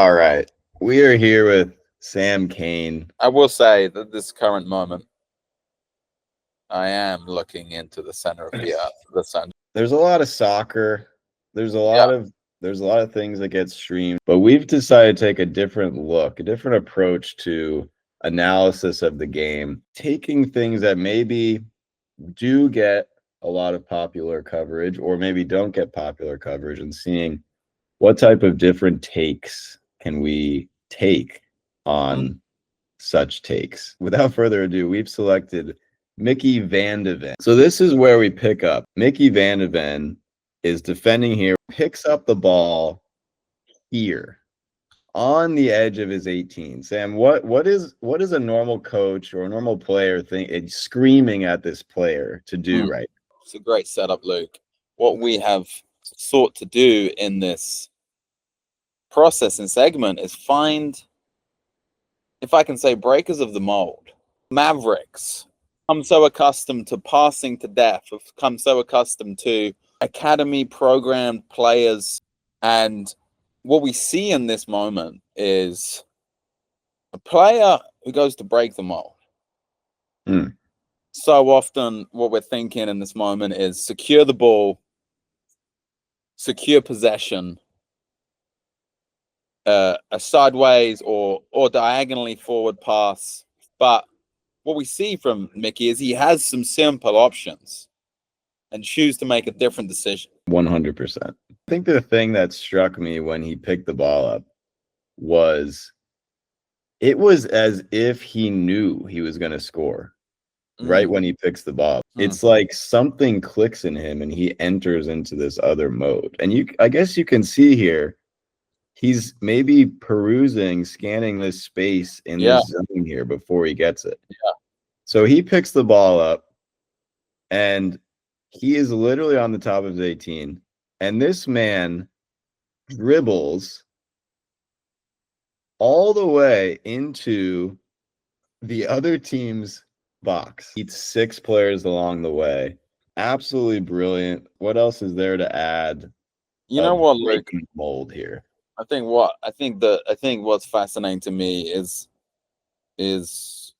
All right. We are here with Sam Kane. I will say that this current moment, I am looking into the center of the earth, the sun. There's a lot of soccer. There's a lot of things that get streamed, but we've decided to take a different look, a different approach to analysis of the game, taking things that maybe do get a lot of popular coverage or maybe don't get popular coverage and seeing what type of different takes can we take on such takes. Without further ado, we've selected Micky Van de Ven. So this is where we pick up. Micky Van de Ven is defending here, picks up the ball here on the edge of his 18. Sam, what is a normal coach or a normal player think screaming at this player to do right? It's a great setup, Luke. What we have sought to do in this process and segment is find, if I can say, breakers of the mold. Mavericks come so accustomed to passing to death, have come so accustomed to academy programmed players. And what we see in this moment is a player who goes to break the mold. So often what we're thinking in this moment is secure the ball, secure possession, a sideways or diagonally forward pass. But what we see from Micky is he has some simple options and choose to make a different decision. 100%. I think the thing that struck me when he picked the ball up was it was as if he knew he was going to score right when he picks the ball. It's like something clicks in him and he enters into this other mode. And I guess you can see here, he's maybe scanning this space in this zone here before he gets it. So he picks the ball up and he is literally on the top of his 18. And this man dribbles all the way into the other team's box. Beats 6 players along the way. Absolutely brilliant. What else is there to add? You know what, Luke? Mold here. I think what's fascinating to me is his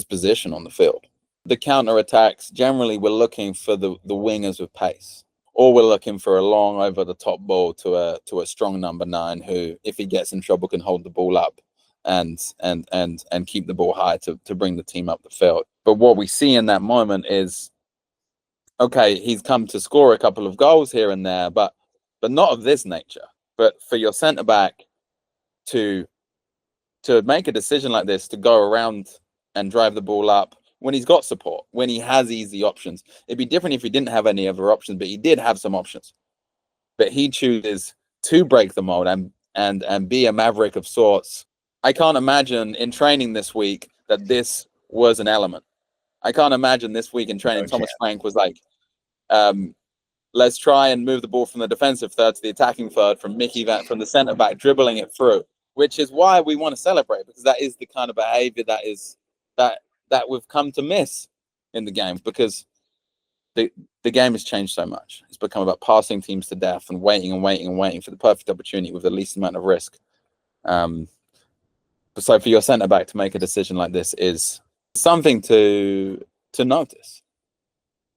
position on the field. The counter attacks, generally we're looking for the wingers with pace, or we're looking for a long over the top ball to a strong number 9 who, if he gets in trouble, can hold the ball up and keep the ball high to bring the team up the field. But what we see in that moment is, okay, he's come to score a couple of goals here and there, but not of this nature. But for your centre back to make a decision like this, to go around and drive the ball up when he's got support, when he has easy options. It'd be different if he didn't have any other options, but he did have some options. But he chooses to break the mold and be a maverick of sorts. I can't imagine in training this week that this was an element. I can't imagine this week in training Thomas Frank was like, let's try and move the ball from the defensive third to the attacking third, from Micky from the centre back, dribbling it through, which is why we want to celebrate, because that is the kind of behavior that we've come to miss in the game, because the game has changed so much. It's become about passing teams to death and waiting for the perfect opportunity with the least amount of risk. So for your centre back to make a decision like this is something to notice,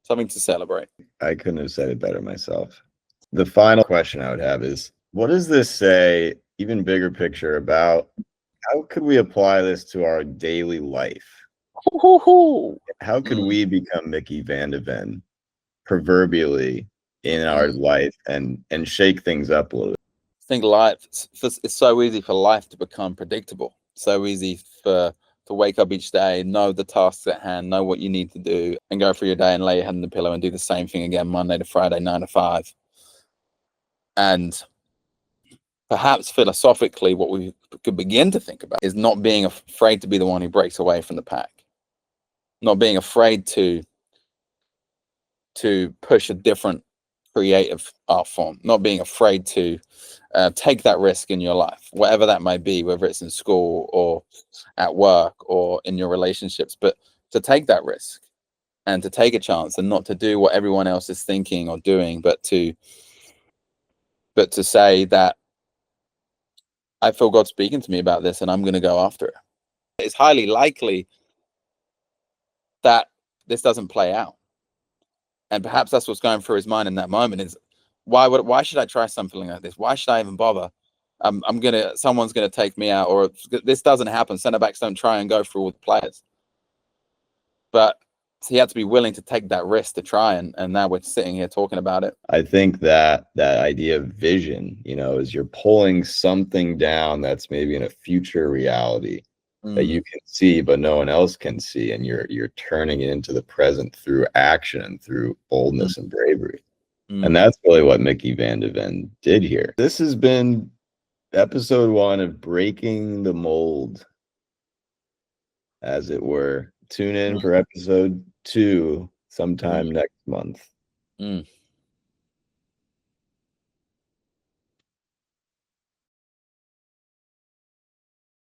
something to celebrate. I couldn't have said it better myself. The final question I would have is, what does this say, even bigger picture, about how could we apply this to our daily life? How could we become Micky Van de Ven proverbially in our life and shake things up a little bit? I think life, it's so easy for life to become predictable. So easy to wake up each day, know the tasks at hand, know what you need to do, and go through your day and lay your head on the pillow and do the same thing again, Monday to Friday, 9 to 5. And perhaps philosophically, what we could begin to think about is not being afraid to be the one who breaks away from the pack, not being afraid to push a different creative art form, not being afraid to take that risk in your life, whatever that might be, whether it's in school or at work or in your relationships, but to take that risk and to take a chance and not to do what everyone else is thinking or doing, but to say that I feel God speaking to me about this, and I'm going to go after it. It's highly likely that this doesn't play out, and perhaps that's what's going through his mind in that moment. Is why should I try something like this? Why should I even bother? Someone's gonna take me out, or if this doesn't happen, centre backs don't try and go through all the players. But he had to be willing to take that risk to try, and now we're sitting here talking about it. I think that idea of vision, is you're pulling something down that's maybe in a future reality that you can see but no one else can see, and you're turning it into the present through action and through boldness and bravery. And that's really what Micky van de Ven did here. This has been episode 1 of breaking the mold, as it were. Tune in for episode 2 sometime next month.